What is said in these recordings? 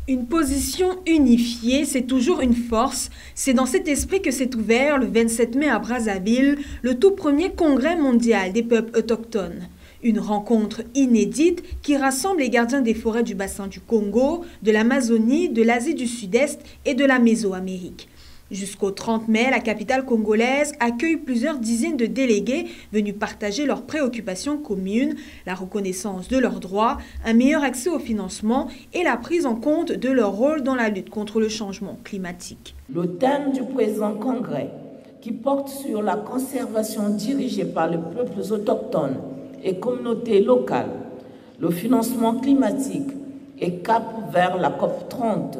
Une position unifiée, c'est toujours une force. C'est dans cet esprit que s'est ouvert le 27 mai à Brazzaville le tout premier congrès mondial des peuples autochtones. Une rencontre inédite qui rassemble les gardiens des forêts du bassin du Congo, de l'Amazonie, de l'Asie du Sud-Est et de la Mésoamérique. Jusqu'au 30 mai, la capitale congolaise accueille plusieurs dizaines de délégués venus partager leurs préoccupations communes, la reconnaissance de leurs droits, un meilleur accès au financement et la prise en compte de leur rôle dans la lutte contre le changement climatique. Le thème du présent congrès, qui porte sur la conservation dirigée par les peuples autochtones et communautés locales, le financement climatique et cap vers la COP30,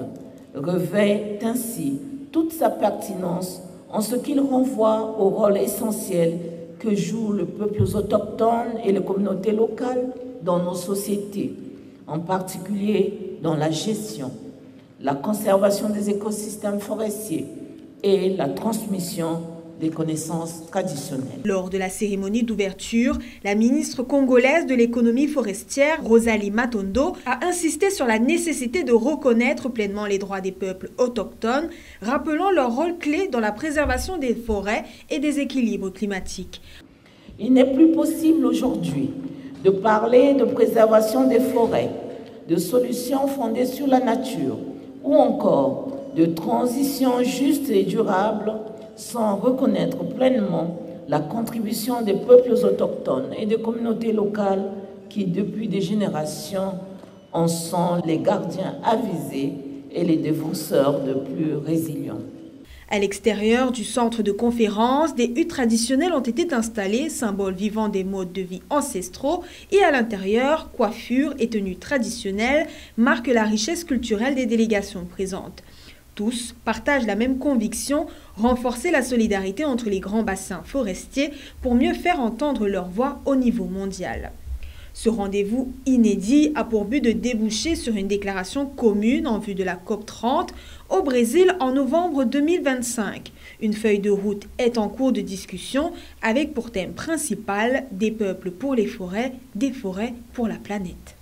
revêt ainsi toute sa pertinence en ce qu'il renvoie au rôle essentiel que jouent les peuples autochtones et les communautés locales dans nos sociétés, en particulier dans la gestion, la conservation des écosystèmes forestiers et la transmission des connaissances traditionnelles. Lors de la cérémonie d'ouverture, la ministre congolaise de l'économie forestière, Rosalie Matondo, a insisté sur la nécessité de reconnaître pleinement les droits des peuples autochtones, rappelant leur rôle clé dans la préservation des forêts et des équilibres climatiques. Il n'est plus possible aujourd'hui de parler de préservation des forêts, de solutions fondées sur la nature ou encore de transition juste et durable sans reconnaître pleinement la contribution des peuples autochtones et des communautés locales qui, depuis des générations, en sont les gardiens avisés et les défenseurs de plus résilients. À l'extérieur du centre de conférence, des huttes traditionnelles ont été installées, symboles vivants des modes de vie ancestraux, et à l'intérieur, coiffures et tenues traditionnelles marquent la richesse culturelle des délégations présentes. Tous partagent la même conviction, renforcer la solidarité entre les grands bassins forestiers pour mieux faire entendre leur voix au niveau mondial. Ce rendez-vous inédit a pour but de déboucher sur une déclaration commune en vue de la COP30 au Brésil en novembre 2025. Une feuille de route est en cours de discussion avec pour thème principal des peuples pour les forêts, des forêts pour la planète.